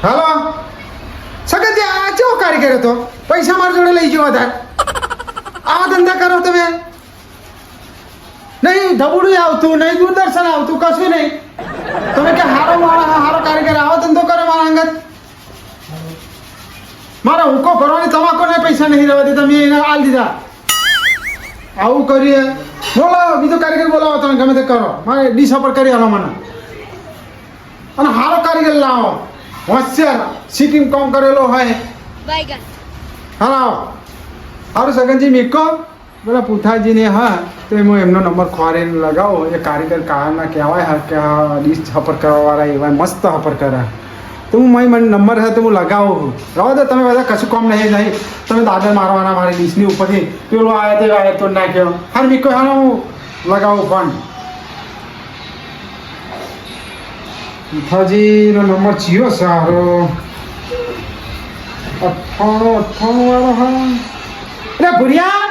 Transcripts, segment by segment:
હાલો સગત આ કેવો કારીગર હતો પૈસા મારા જોડે લઈ ગયો વધારે આવા ધંધા કરો તમે નહીં ધબુડું આવતું નહીં દૂરદર્શન આવતું કશું નહીં તમે કે હારો મારા હારો કારીગર આવો ધંધો કરે મારા અંગત મારા હુકો ભરવાની તમાકોને પૈસા નહીં રહેવા દે તમે એને આલ દીધા આવું કરીએ બોલો બીજો કારીગર બોલાવો તમે ગમે તે કરો મારે ડીશ પર કરી આલો મને અને હારો કારીગર લાવો હોશિયાર સિટિંગ કામ કરેલો હોય હા સારું સગનજી મીકો પેલા પુથાજીને હા તો હું એમનો નંબર ખોરીને લગાવો એ કારીગર કાળના કહેવાય હા કે હા ડીશ હપર કરવાવાળા એવા મસ્ત હપર કરે તો હું મને નંબર છે તો હું લગાવું રહો તો તમે બધા કશું કામ નહીં તમે દાદર મારવાના મારી ડીશની ઉપરથી પેલો આવે તે આવે તો નાખ્યો હા મીકો હા હું લગાવું ફોન પુથાજીનો નંબર જીઓ સારો 98 વાળો હા અરે ભુરિયા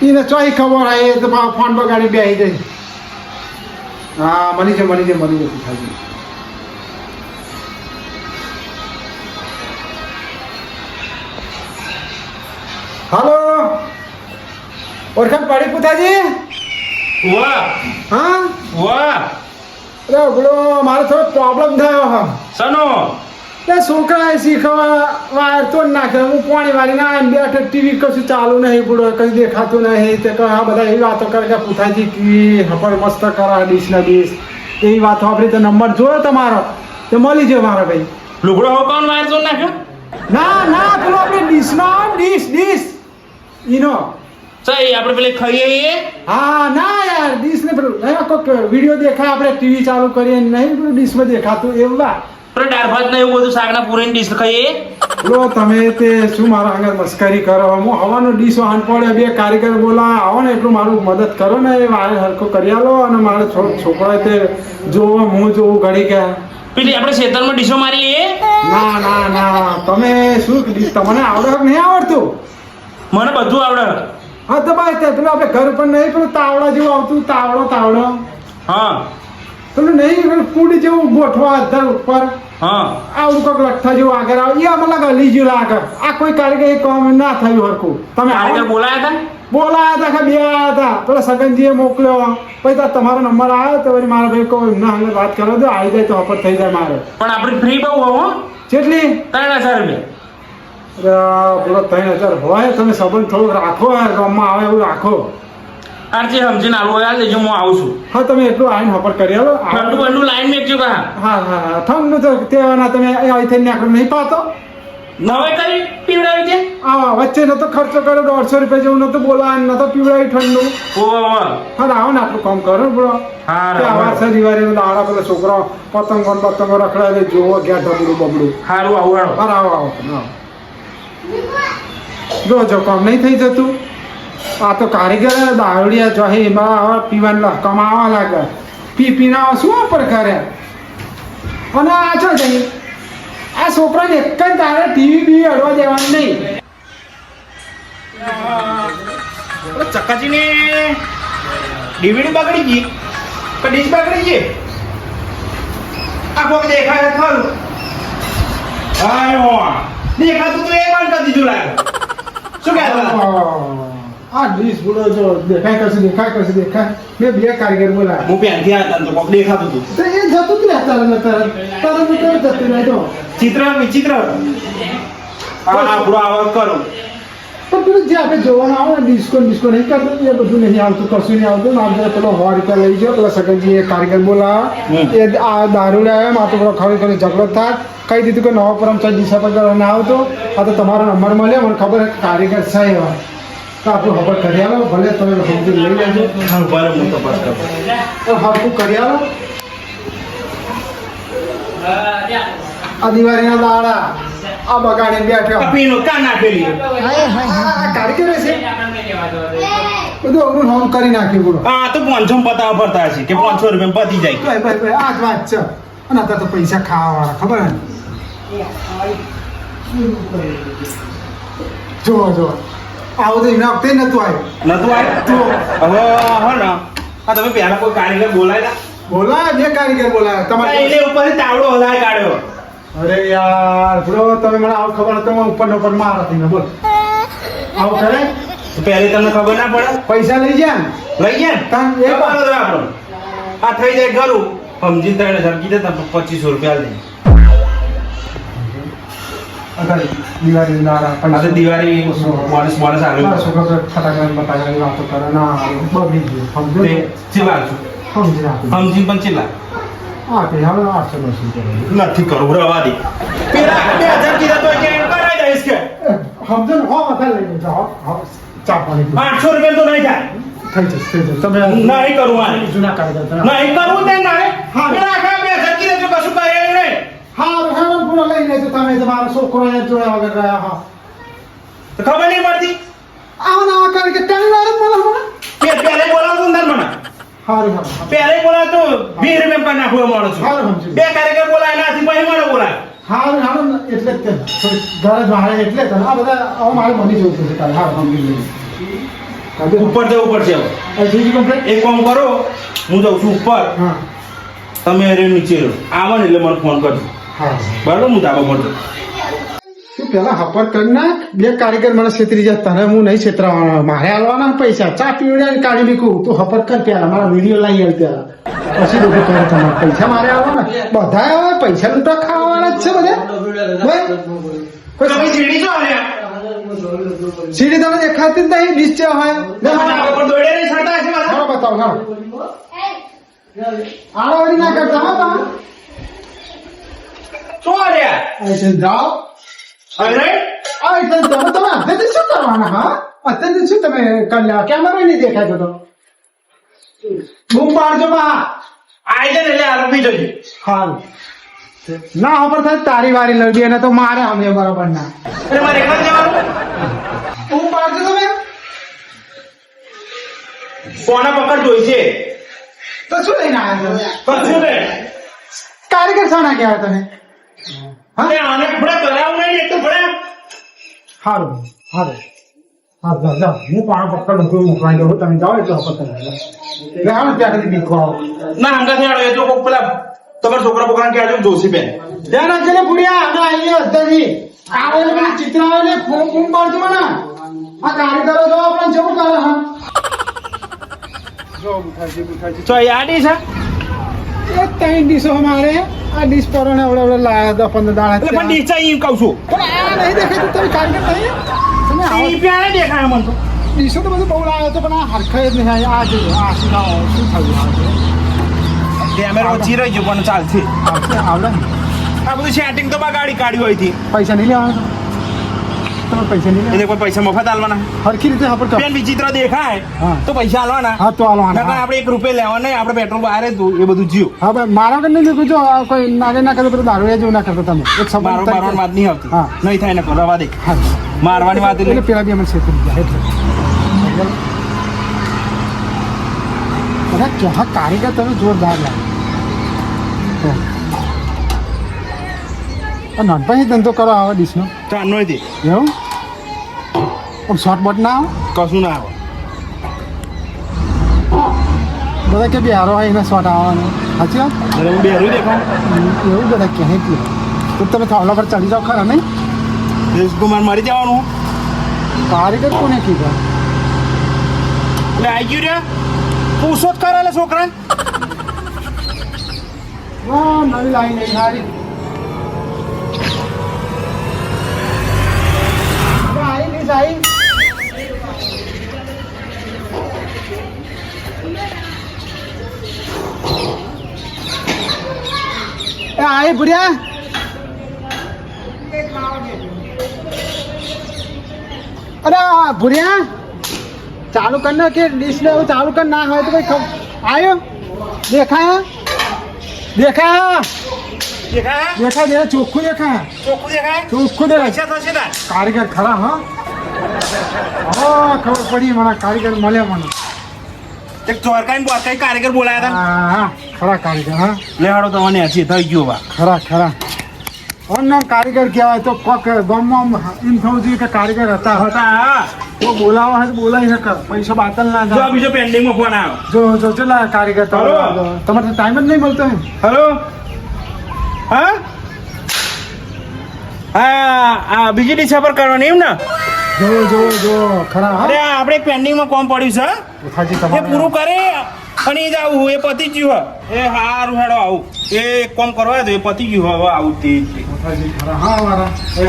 એને ચોઈ ખબર આવે તો ફોન બગાડી બે આવી જાય હા મળી જાય પુથાજી હાલો ઓળખાણ પાડી પુથાજી વાહ હા વાહ અરે બોલો મારે થોડો પ્રોબ્લેમ થયો હા સનો તે છોકરાએ શીખવા વાર તો નાખે હું પાણી વાળી ના બેઠે ટીવી કશું ચાલુ નહીં બોલો કશું દેખાતું નહીં તે આ બધા એવી વાતો કરે કે પુથાજી કી હપર મસ્ત કરા ડીશ ના ડીશ એવી વાતો આપણી તો નંબર જોયો તમારો તે મળી જાય મારા ભાઈ લુગડો હો કોણ વાયર જો નાખ્યો ના પેલો આપણે ડીશનો ડીશ ઈનો સહી આપણે પેલે ખાઈએ એ હા ના યાર ડીશ ને પેલું કોઈક વિડીયો દેખાય આપણે ટીવી ચાલુ કરીએ નહીં પેલું ડીશમાં દેખાતું એવું વાત પણ દાળ ભાત ને એવું બધું શાકના પૂરીને ડીશ ખાઈએ લો તમે તે શું મારા આગળ મસ્કરી કરો હું હવાનો ડીશ વાહન પડે બે કારીગર બોલા આવો ને એટલું મારું મદદ કરો ને એ વારે હરખો કરી આલો અને મારે છોકરા તે જોવો હું જોવું ઘડી ગયા પેલી આપણે ખેતરમાં ડીશો મારી એ ના તમે શું તમને આવડે કે નહીં આવડતું મને બધું આવડે હા તો બસ પેલું આપણે ઘર પર નહીં પેલું તાવડા જેવું આવતું તાવડો હા પેલું નહીં પેલું કુડી જેવું ગોઠવા અધર ઉપર હા આવું કોઈક લઠ્ઠા જેવું આગળ આવે એ મને લાગે હલી જેવું લાગે આ કોઈ કારીગર એ કામ ના થયું હરખું તમે કારીગર બોલાયા બોલાયા હતા કે બે આવ્યા હતા પેલા સગનજીએ મોકલ્યો પછી તમારો નંબર આવ્યો તો પછી મારા ભાઈ કહું એમના સામે વાત કરો તો આવી જાય તો હપત થઈ જાય મારે પણ આપણી ફ્રી બહુ હો કેટલી 3000 રૂપિયા પેલો 3000 હોય તમે સંબંધ થોડુંક રાખો ગામમાં આવે એવું રાખો આરજી સમજીને આલો યાર લેજો હું આવું છું હા તમે એટલું આવીને હપર કરી આલો ઠંડુ લાઈન મેકજો કા હા ઠંડુ તો તેવાના તમે અહીં થઈને નાખો નહીં પાતો નવે કરી પીવડાવી છે વચ્ચે નતો ખર્ચો કર્યો 150 રૂપિયા જેવું નતો બોલાય નતો પીવડાવી ઠંડુ ઓવા હા આવો ને આપણું કામ કરો બ્રો હા આવા શનિવારે દાડા પેલા છોકરો પતંગો રખડાવે જોવો ગયા ઢબડું બબડું સારું આવું આવો જો કામ નહીં થઈ જતું આ તો કારીગર દારૂડિયા જોહે એમાં હવે પીવાનું કમાવા લાગે પીના શું પર કરે અને આ છો જઈ આ છોકરાને એક જ તારે ટીવી અડવા દેવાનું નહીં ચક્કાજીને ડીવીડી બગડી ગઈ કે ડીશ બગડી ગઈ આ કોક દેખાય ખરું આયો દેખાતું તો એ બંધ કરી દીધું લાગે શું કહેતો આ ડીશ બોલો જો દેખાય મેં બે કારીગર બોલાયા હું પહેરથી આવ્યા તો કોક દેખાતું હતું તો એ જતું જ રહેતા જતું રહે તો ચિત્ર વિચિત્ર આ આપણો આવક કરું પણ પેલું જે આપણે જોવાનું આવે ને ડિસ્કો નહીં કરતું એ બધું નહીં આવતું કશું નહીં આવતું ને આપણે પેલો 100 રૂપિયા લઈ ગયો પેલા સગનજી એ કારીગર બોલાવા એ આ દારૂ લાવ્યા માં તો પેલો ખરેખર ઝઘડો થાય કહી દીધું કે નવો પરમ ચાલ દિશા પર ના આવતો આ તો તમારો નંબર મળ્યો મને ખબર કારીગર છે એવા તો આપણું ખબર કરી આલો ભલે તમે સમજી લઈ લેજો હરખું કરી આલો આ દિવાળીના દાડા આ બગાડીને બેઠો પીનો કા નાખેલી કારીગર છે બધું અવરું હોમ કરી નાખ્યું બોલો હા તો 500 પતાવા પડતા છે કે 500 રૂપિયા પતી જાય ભાઈ આ જ વાત છે અને અત્યારે તો પૈસા ખાવા વાળા ખબર ને જો આવું તો એના વખતે નતું આવ્યું નતું આવ્યું તો હવે હા ને આ તમે પહેલા કોઈ કારીગર બોલાયેલા બોલાય બે કારીગર બોલાય તમારે એને ઉપરથી તાવડો હલાય કાઢ્યો. અરે યાર બરો તમે મને આવું ખબર હતો ઉપર નો પર મારા ને બોલ આવું કરે પહેલી તમને ખબર ના પડે? પૈસા લઈ જા ને લઈ ગયા ને? તાન એ એ પાડો આપણો. આ થઈ જાય ઘરું સમજી 3000 કીધે તમે 2500 રૂપિયા લઈ. અગર દિવાળી નારા આ તો દિવાળી માણસ આવ્યો. છોકરા ફટાકડા બટાકડા વાતો કરે ના બગડી ગયું સમજો તે ચિલ્લા છું. સમજી નાખું સમજી પણ ચિલ્લા હા તે હવે 800 900 કરે નથી કરવું રવા દે. પેલા 2000 કીધા તો કે કરાઈ દઈશ કે સમજો ને હો વધારે લઈ જાઓ ચા પાણી 800 રૂપિયા તો નહીં થાય. થઈ જશે તમે નહીં કરવું આ. જૂના કારીગર નહીં કરવું તે ના. હા. પેલા આખા 2000 કીધા તો કશું કરે નહીં. હા હેરાન પૂરો લઈ લેજો તમે તમારો છોકરો એ જોયા વગર રહ્યા હા તો ખબર નહીં પડતી. આવા ના કારીગર ટાણી વાળો બોલો મને પહેલે બોલાવતો ને તાર મને. હારું હારું પહેલે બોલાવતો 20 રૂપિયા પર નાખવા મળો છું. હારું સમજી બે કારીગર બોલાય નાથી પછી મને બોલાય. હારું હારું એટલે જ તે ઘરે જ વાળે એટલે જ આ બધા હવે મારે બની જવું પડશે કાલે હા સમજી લઈએ ઉપર જવું પડશે હવે. જીજી કમ્પ્લેટ એક કામ કરો, હું જાઉં છું ઉપર, હા તમે અરે નીચે રહો. આવો ને એટલે મને ફોન કરજો. હા બરાબર, હું ધાબા પર જાઉં. તું પેલા હપર કરી નાખ બે કારીગર મને છેતરી જાય તને હું નહીં છેતરાવાના મારે આલવાના પૈસા ચા પીવડાવીને કાઢી મૂકું તું હપર કર પેલા મારા વિડીયો લાવી આવ પેલા પછી બધું કરે તમારે પૈસા મારે આવવાના બધા આવે પૈસા તો ખાવાના જ છે બધા કોઈ તમે સીડી છો આવ્યા? સીડી તમે દેખાતી જ નહીં ડીશ છે હોય લે મને ધાબા પર દોડે નહીં ચડતા હશે બધા? આવો બતાવો હા આડાવડી ના કરતા હા તમે શું આવ્યા? અહીં જાઓ અરે અહીં તમે અત્યારથી શું કરવાના હા અત્યારથી શું તમે કરી લેવા કેમેરો નહીં દેખાય તો બૂમ પાડજો બા આઈ જાય ને એટલે આરોપી જજો. હાલ ના ખબર થાય તારી વારી લડી અને તો મારે અમે બરાબર ના એટલે મારે એકલા જ જવાનું? બૂમ પાડજો તમે કોના પકડ જોઈશે? તો શું લઈને આવ્યા કશું ને. કારીગર શાના કહેવાય તમે અરે આને ફળે કરાવું નહીં, એક તો ફળે. સારું સારું હા જાઓ જાઓ હું પાણી પકડ મૂકું મોકલાઈ દઉં તમે જાઓ એટલે પકડ લે આવો ત્યાં સુધી બીકો આવો ના હંગાથી આડો એ તો કોક પેલા તમારા છોકરા બોકરાને કહેજો જોશી બેન. ધ્યાન રાખજો ને બુડિયા અમે આવીએ અત્યારથી આવે પેલી ચિત્ર આવે ને ફૂમ પાડજો મને આ કારીગરો જો આપણે જેવું કરે હા જો બુઠાજી તો એ આડી છે એ ત્રણ ડીશો અમારે આ ડીશ પર ને આવડે લાયા 10 15 દાડા એટલે પણ નીચે એમ કહું છું. પણ આ નહીં દેખાતું તમે કારીગર નહીં તમે આવો ઈ પ્યાને દેખાય મને તો. ડીશો તો બધું બહુ લાવ્યો હતો પણ આ હરખાઈ જ નહીં આ જોઈએ આ શું લાવો શું થયું આ કેમેરો ઓછી રહી ગયો પણ ચાલશે. આવડે ને આ બધું સેટિંગ તો બગાડી કાઢ્યું હોયથી. પૈસા નહીં લેવાના તમે પૈસા નહીં એટલે લેવા કોઈ પૈસા મફત આલવાના? હરખી રીતે હા બેન વિચિત્ર દેખાય હા. તો પૈસા આલવાના. હા તો આલવાના નકર આપણે 1 રૂપિયા લેવા નહીં, આપણે પેટ્રોલ બહાર જ એ બધું જીવ. હા ભાઈ મારા કઈ નહીં લીધું જો આ કોઈ નાગે ના કરતો પેલું દારૂ જેવું ના કરતો તમે એક સમય મારો મારવાની વાત નહીં આવતી. હા. નહીં થાય ને રવા દે. હા મારવાની વાત એટલે એટલે પેલા બી અમે છેતરી ગયા એટલે અરે ચોહા કારીગર તમે જોરદાર લાગે નાનપણથી ધંધો કરો આવા ડીશનો ચાનો હતી એવું આમ શોર્ટ બોટ ના આવે કશું ના આવે. બધા કે બિહારો હોય એને શોર્ટ આવવાનો સાચી વાત એટલે હું બેરું દેખાઉં. એવું બધા કહે એટલે તો તમે થાવલા પર ચડી જાઓ ખરા નહીં દેશકુમાર મરી જવાનું. કારીગર કોને કીધા એટલે આવી ગયું રે પૂછો જ કરેલા છોકરા. વાહ નવી લાઈન નહીં સારી આવી નહીં સારી એ આવી ભૂર્યા અરે ભૂર્યા ચાલુ કર ને કે ડીશ ને એવું ચાલુ કર ના હોય તો ભાઈ આવ્યો દેખાયા દેખાયા દેખાય? દેખાય દેખાય ચોખ્ખું દેખાય ચોખ્ખું દેખાય? ચોખ્ખું દેખાય પૈસા થશે તાર. કારીગર ખરા હા હા ખબર પડી મને કારીગર મળ્યા મને એક ચોરકાઈ ને બોરકાઈ કારીગર બોલાયા હતા. હા હા ખરા કારીગર હા લેહાડો તો મને હસી થઈ ગયો બા. ખરા ખરા ઓન નામ કારીગર કહેવાય તો કોક ગામમાં એમ થવું જોઈએ કે કારીગર હતા હા તો બોલાવો હોય તો બોલાવી શકે પૈસા બાતલ ના જો થાય બીજો પેન્ડિંગમાં ફોન આવ્યો. જો ચલા કારીગર હલો. તમારે ટાઈમ જ નહીં મળતો એમ હેલો હા હા બીજી ડીસા પર કરવાની એમ ને? જો ખરા હા અરે આપણે પેન્ડિંગમાં કોમ પડ્યું છે. ઉઠાજી એ તમારે પૂરું કરે અને એ જ આવું એ પતી ગયું હે. એ હારું હેડો આવું એ એક કોમ કરવા દો એ પતી ગયું હવે આવું તે ઉઠાજી ખરા હા મારા એ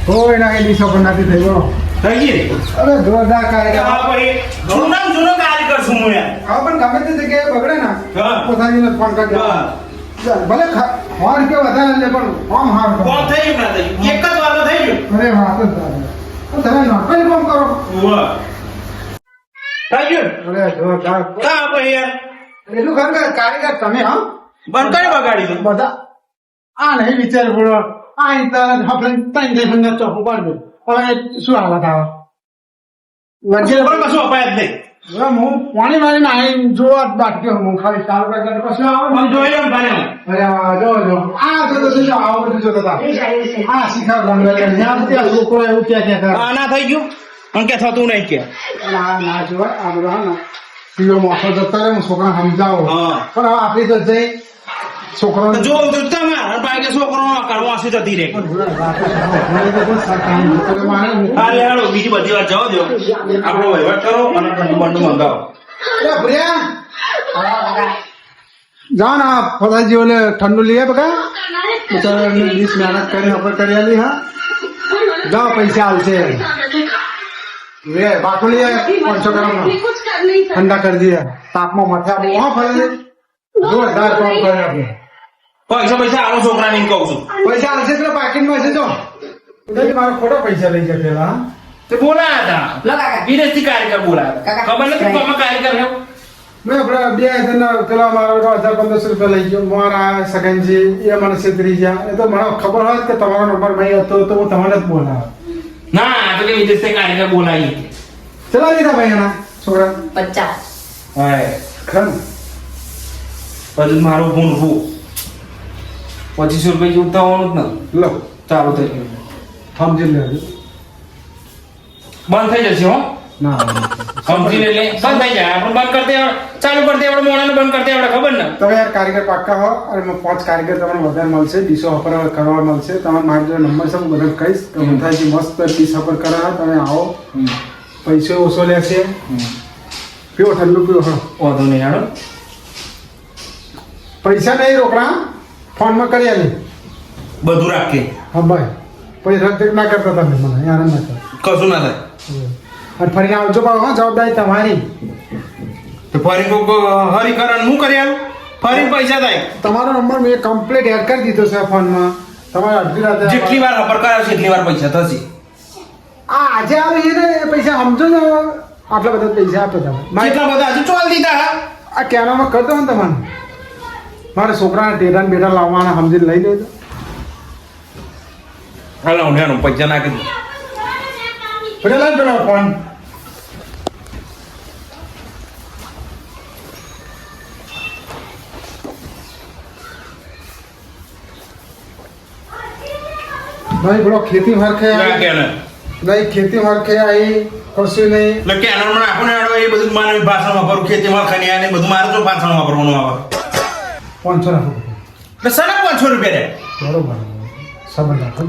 કોઈ ના એ દિશા પર નથી થઈ ગયો થઈ ગઈ અરે જોરદાર કારીગર હા ભાઈ જૂનો કારીગર છું હું યાર. હા પણ ગમે તે જગ્યાએ બગડે ને હા. પોતાની ફોન કરી દેવાનો. ભલે હોર કે વધારે લે પણ કોમ હાર કરો. કોમ થઈ ગયું ના થઈ ગયું એક જ વારમાં થઈ ગયું. અરે વાહ તો તમે નોકરી કોમ કરો વાહ થઈ ગયું અરે જોરદાર કા ભાઈ યાર એટલું ખરેખર કારીગર તમે હા બંધ કરી બગાડી દઉં. બધા આ નહીં વિચાર પડો આ ઇન્ટરનેટ આપણે ત્રણ દિવસ ચોખ્ખું પાડી દે હવે શું હાલત આવે વચ્ચે બરાબર કશું અપાય જ નહીં. હવે હું પાણી મારીને આવીને જોવા જ બાટક્યો હું ખાલી ચાલુ કરી પછી આવે પણ જોઈ લો ને ભાઈ અરે આ જો આ જો આવો બધું જોતા હતા આ શીખાવ રંગ ત્યાં છોકરો એવું ક્યાં કરે આ ના થઈ ગયું અને કે થતું નહીં કે ના જોવાય આ બધું હા ને પીવો મોસો જતો રહે હું છોકરાને સમજાવો હા. પણ હવે આપણી તો જઈ છોકરો તો જો તમારે ભાઈ કે છોકરો કરવા વાંસી જતી રહે. હાલે હાલો બીજી બધી વાત જવા દો આપણો વહીવટ કરો અને બંધ મંગાવો. જાઓ ને ફલાજી ઓલે ઠંડુ લઈએ બકા બિચારા 20 મહેનત કરી ખબર કરી આલી હા જાઓ પૈસા હાલશે વે બાટલી 500 ગ્રામ ઠંડા કરી દઈએ તાપમાં મથા બહુ હા ફરી જોરદાર કામ કરે આપણે પૈસા આલો છોકરાને એમ કહું છું. પૈસા હાલશે એટલે પાકીટમાં હશે જો મારો ખોટા પૈસા લઈ જાય પેલા તે બોલાયા હતા વિદેશથી કારીગર બોલાયા હતા. ખબર નથી કોમાં કારીગર હે મેં આપણે 2000 પેલા મારો 1500 રૂપિયા લઈ ગયો મારા સગનજી એ મને છેતરી ગયા એ તો મને ખબર હોત કે તમારો નંબર નહીં હતો તો હું તમને જ બોલાવ ના તો કે વિદેશથી કારીગર બોલાવી. ચલા લીધા ભાઈ એના છોકરા 50 હાય ખરું પછી મારું ફોન ઉભું 2500 રૂપિયા જેવું થવાનું જ ને લો ચાલુ થઈ ગયું સમજી લેજો બંધ થઈ જશે હો ના સમજીને એટલે બંધ થઈ જાય આપણે બંધ કરતે ચાલુ કરતે આપણે મોણાને બંધ કરતે આપણે ખબર ને તમે યાર કારીગર પાક્કા હો અને 5 કારીગર તમને વધારે મળશે ડીશો ઓફર કરવા મળશે તમારે મારો જો નંબર છે હું બધા કહીશ કે મથાજી મસ્ત ડીશ ઓફર કરાવે તમે આવો પૈસો ઓછો લેશે પીવો ઠંડુ પીવો હા વાંધો નહીં હાલો પૈસા નહીં રોકડા ફોનમાં કરી આલી બધું રાખીએ હા ભાઈ પછી રદ ના કરતા તમે મને યાર ના કરો કશું ના થાય અને ફરીને આવજો પાછો હા જવાબદારી તમારી તો ફરી કોક હરીકરણ હું કરી આવું ફરી પૈસા થાય તમારો નંબર મેં કમ્પ્લીટ એડ કરી દીધો છે ફોનમાં તમારે અડધી રાતે જેટલી વાર વાપર કરાવશે એટલી વાર પૈસા થશે. આ આજે આવે છે ને એ પૈસા સમજો ને આટલા બધા પૈસા આપો તમે જેટલા બધા હજુ ચોલ દીધા હા આ કહેવામાં કરતો ને તમારે મારે છોકરાને ટેટા ને બેટા લાવવાના સમજીને લઈ લેજો હાલો હું પૈસા નાખી દઉં. પેલા પેલો ફોન ભાઈ બોલો ખેતી હરખે ના કે ને નહીં ખેતી હરખે આવી કશું નહીં એટલે કેનલ માં નાખો ને હાડો એ બધું મારે ભાષણ વાપરું ખેતીમાં ખનિયા ને બધું મારે તો ભાષણ વાપરવાનું આવે 500 રાખો એટલે સાડા 500 રૂપિયા દે બરોબર સંબંધ રાખો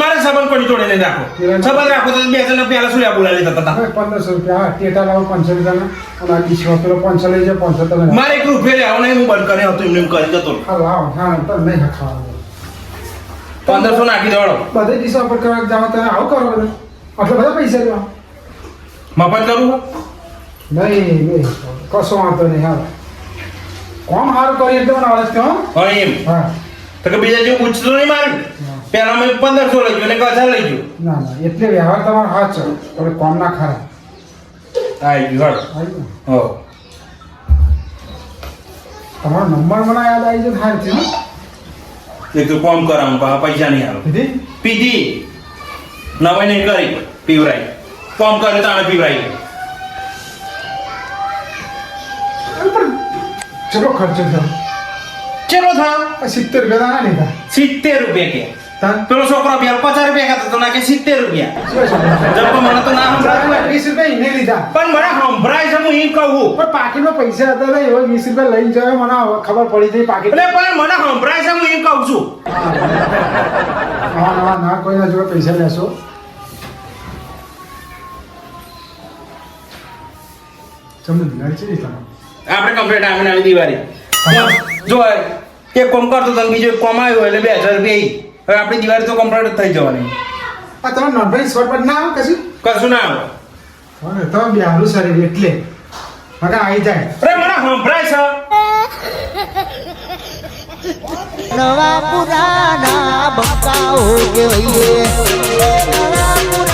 મારે સંબંધ કોની જોડે નહીં રાખો સંબંધ રાખો તો 2 જણા પહેલા શું બોલાવી લેતા હતા 1500 રૂપિયા હા ટેટા લાવો 500 રૂપિયાના અને આ ડીશમાં પેલો 500 લઈ જાય 500 તમે મારે 1 રૂપિયા લેવો નહીં હું બંધ કરી હતું એમને કરી જતો હા લાવો હા તો નહીં ખાવાનું 1500 નાખી દેવાડો બધે ડીશા પર કરવા જાવ તમે આવું કરો બધા આટલા બધા પૈસા લેવા મફત કરું નહીં કશો વાંધો નહીં હા કોમ સારું કરી એટલે મને આવડે છે હો હા એમ હા તો કે બીજા જેવું પૂછતો નહીં મારે પહેલા મેં 1500 લઈ ગયો ને 1000 લઈ ગયો ના ના એટલે વ્યવહાર તમારો હાથ છે તમે કોમ ના ખરા આવી ગયું હળ આવી ગયું? હો તમારો નંબર મને યાદ આવી જાય હાર છે હો એક તો કોમ કરાવું પૈસા નહીં આવે દીદી પીધી નવાઈ નહીં કરી પીવરાઈ કોમ કરે તાણે પીવરાઈ ચલો ખર્ચો થયો ચલો થા 70 રૂપિયા ના લીધા 70 રૂપિયા કે તાન પેલો છોકરો 50 રૂપિયા ખાતો તો નાખે 70 રૂપિયા જબ મને તો ના સંભળાય 20 રૂપિયા એને લીધા પણ મને સંભળાય છે હું એમ કહું પણ પાકીટમાં પૈસા હતા ને એવા 20 રૂપિયા લઈને જાય મને ખબર પડી ગઈ પાકીટ એટલે પણ મને સંભળાય છે હું એમ કહું છું ના કોઈના જોડે પૈસા લેશો ચમન દિવાળી છે તમે આપણે કમ્પ્લીટ આવીને આવી દિવાળી જો એક કોમ કરતો તો બીજો એક કોમ આવ્યો એટલે 2000 રૂપિયા હવે આપણી દિવાળી તો કમ્પ્લીટ થઈ જવાની આ તમે નોનવેજ શોર્ટ પર ના આવે કશું ના આવે તમે બિહારું શરીર એટલે મગર આવી જાય અરે મને સંભળાય છે નવા પુરાના બકાઓ કે ભઈએ નવા પુરાના